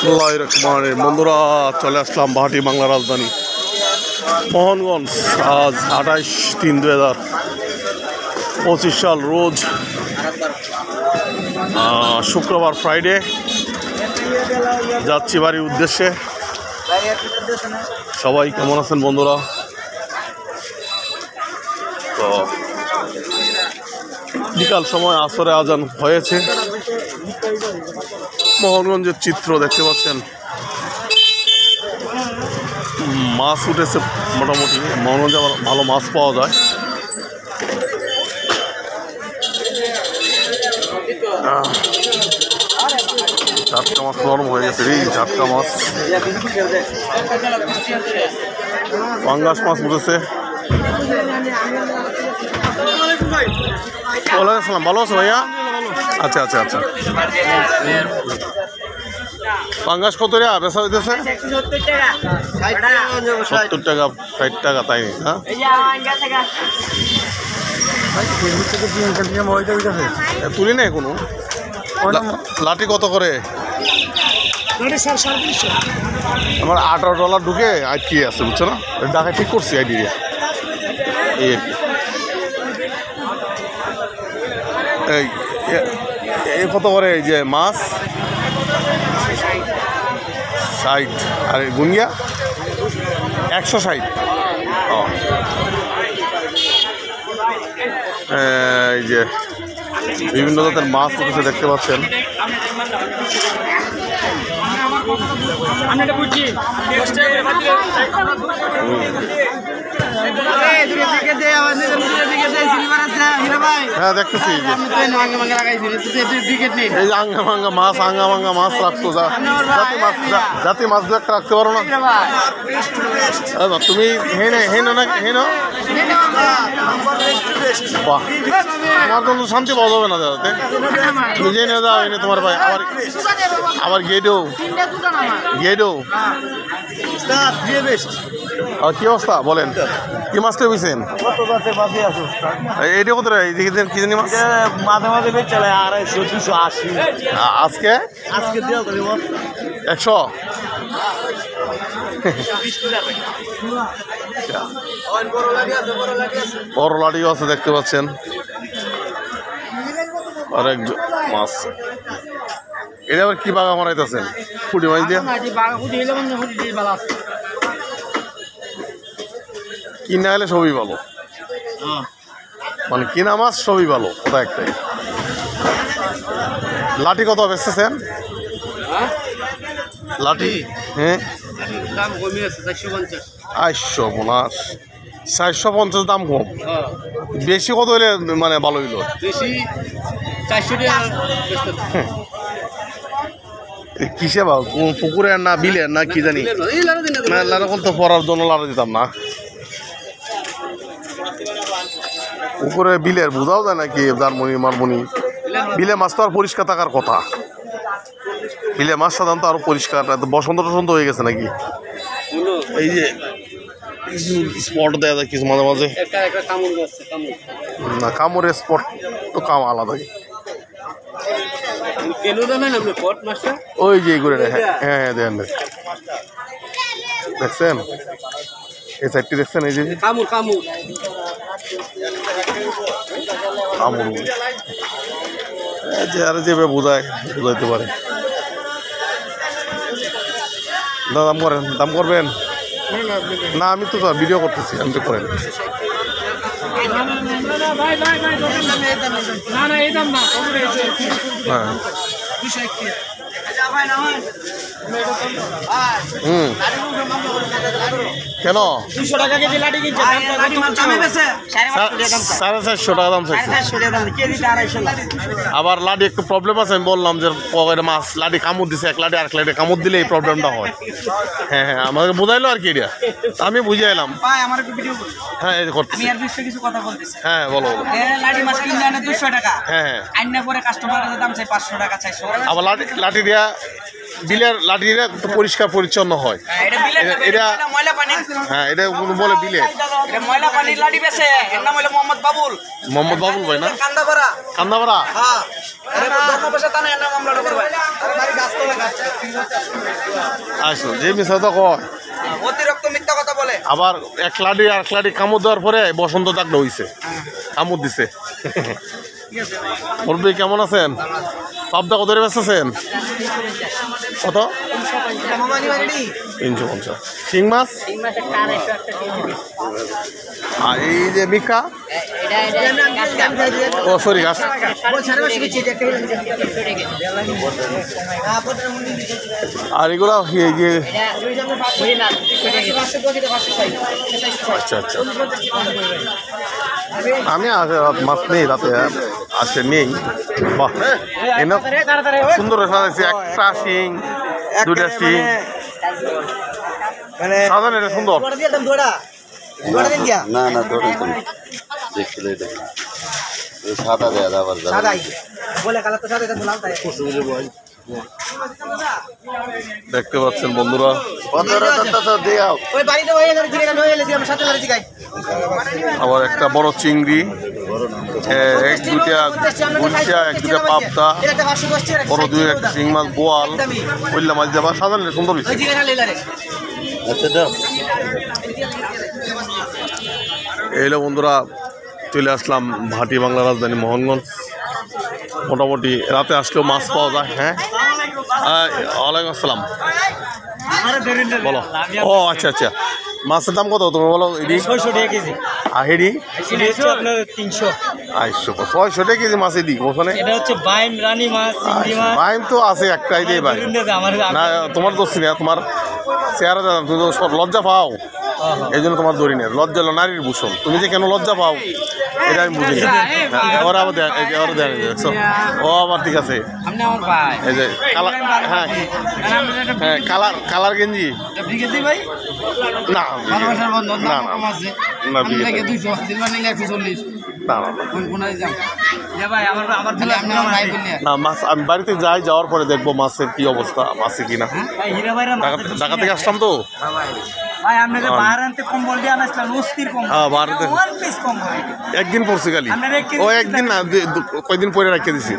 বিসমিল্লাহির রহমানির রহিম। বন্ধুরা, চলে আসলাম বাহাটি বাংলা রাজধানী মোহনগঞ্জ। আজ 28/3/2025 সাল, রোজ শুক্রবার, ফ্রাইডে। যাচ্ছি বাড়ির উদ্দেশ্যে। সবাই কেমন আছেন বন্ধুরা? তো বিকাল সময় আসরে আজান হয়েছে। মোহনগঞ্জের চিত্র দেখতে পাচ্ছেন। মাছ উঠেছে মোটামুটি। মোহনগঞ্জে আবার ভালো মাছ পাওয়া যায়। ঝাটকা মাছ নরম হয়ে গেছে। এই ঝাটকা মাছ, পাঙ্গাস মাছ উঠেছে। ওয়ালাইকুম আসসালাম, ভালো আছো ভাইয়া? আচ্ছা আচ্ছা আচ্ছা। পাঙ্গাস কত রে বেচা হইতেছে? 70 টাকা 60 টাকা, তাই না? তুলি নাই কোনো। লাঠি কত করে? আমার $18 ঢুকে আটকে আছে, বুঝছো না? ঢাকায় ঠিক করছি আইডি। এই কত করে এই যে মাছ? 60। আর গুনিয়া 160। এই যে বিভিন্ন জাতের মাছ উঠেছে দেখতে পাচ্ছেন। হ্যাঁ দেখতেছি, এই যে আঙ্গা ভাঙ্গা মাছ রাখতো। জাতি মাছ দু একটা রাখতে পারো না তুমি? বাহ, তোমার জন্য শান্তি পাওয়া যাবে না দাদাতে। নিজেই নিয়ে যাও এনে তোমার ভাই। আবার গেডো কি অবস্থা বলেন? কি মাছ পেয়েছেন? এইটা কত কি জানি মাছ? মাঝে মাঝে চলে 250 280। আজকে 100। বড় লাঠিও আছে দেখতে পাচ্ছেন। অনেক মাছ। এটা আবার কি বাগা মারাইতেছেন? পুঁটি মাছ দিয়ে কিনা হলে সবই ভালো, মানে কিনা মাছ সবই ভালো, ওটা একটাই। লাঠি কত বেচতেছেন? লাঠি হ্যাঁ 450 দাম কম। বেশি কত হইলে মানে ভালো হইল? কিসে বা পুকুরের না বিলের না কি জানি, এরকম তো পড়ার জন্য লাড়া দিতাম না। পুকুরে বিলের বোঝাও যায় নাকি? জারমনি মারমনি বিলে মাছ তো আর পরিষ্কার থাকার কথা। বিলে মাছ সাধারণত আরো পরিষ্কার। বসন্ত টসন্ত হয়ে গেছে নাকি? এই যে স্পট দেওয়া যায় কিছু মাঝে মাঝে। না, কামড়ের স্পট তো কাম আলাদাই। ওই যে ঘুরে হ্যাঁ দেখেন, দেখছেন এই সাইডটি দেখছেন? এই যে কামড় আর যেভাবে বুঝাইতে পারে। দাম করবেন না? আমি তো ভিডিও করতেছি, আমি তো করেন। হ্যাঁ কেন 200 টাকা কেজি লাঠি কিনছে? 450 টাকা দাম চাইছে। আবার লাঠি একটু প্রবলেম আছে। আমি বললাম যে মাছ লাঠি কামড় দিছে, এক লাঠি আরেক লাঠি কামড় দিলে এই প্রবলেমটা হয়। হ্যাঁ হ্যাঁ, আমাকে বোঝাইলো আর কি। এটা আমি বুঝে এলাম। হ্যাঁ এই করতেছি। হ্যাঁ বলো। হ্যাঁ হ্যাঁ, আবার লাঠি দিয়া বিলের লাঠিটা পরিষ্কার পরিচ্ছন্ন হয়। এটা হ্যাঁ, এটা বলে বিলে মোহাম্মদ বাবুল ভাই না? কান্দাপাড়া। আসো যে মিশা তো কয় অতিরিক্ত মিথ্যা কথা বলে। আবার এক লাডি কামড় দেওয়ার পরে বসন্ত দাগটা হইছে কামড় দিছে মুরব্বী কেমন আছেন পাবদা কত বেচতেছেন কত 350 শিং মাছ আর এই যে মিকা ও সরি গাছ আর এগুলো এই যে আচ্ছা আচ্ছা আমি মাছ নেই রাতে আসে নেই বাহ এনে সুন্দর সাজাইছে একটা শিং দুইটা শিং সাজান এটা সুন্দর না না দৌড়ে দেখলে সাদা দেয়া আবার দেখতে পাচ্ছেন বন্ধুরা আবার একটা বড় চিংড়ি এক দুইটা গুলশা এক দুইটা পাবদা বড় দুই একটা শিং মাছ বোয়াল বললাম মাছ যাবা সাজান সুন্দর হয়েছে এইলো বন্ধুরা চলে আসলাম ভাটি বাংলা রাজধানী মোহনগঞ্জ মোটামুটি রাতে আসলেও মাছ পাওয়া যায় হ্যাঁ ওয়ালাইকুম আসসালাম বলো ও আচ্ছা আচ্ছা মাছের দাম কত তুমি বলো এডি 600 টাকা কেজি আর হেডি আপনার 300 600 টাকা কেজি মাছ এডি ওখানে এটা হচ্ছে বাইম রানী মাছ চিংড়ি মাছ বাইম তো আছে একটাই দিয়ে ভাই না তোমার দোষ না তোমার চেহারা জানো তুমি তো লজ্জা পাও এই জন্য তোমার ধরি না লজ্জা হলো নারীর ভূষণ তুমি যে কেন লজ্জা পাও এটা আমি বুঝি না ওরা আবার ওরা দেখ দেখছো ও আবার ঠিক আছে এই যে কালার হ্যাঁ হ্যাঁ কালার গেঞ্জি না না না না মাছ আমি বাড়িতে যাই যাওয়ার পরে দেখবো মাছের কি অবস্থা মাছে কিনা ঢাকা থেকে আসলাম তো ভাই আপনাকে বাইরে আনতে কম্বল দিয়ে আনাইছিলাম অস্থির কম্বল হ্যাঁ বাইরে ওয়ান পিস কম্বল একদিন পড়ছি খালি ও একদিন না কয়দিন পরে রেখে দিছি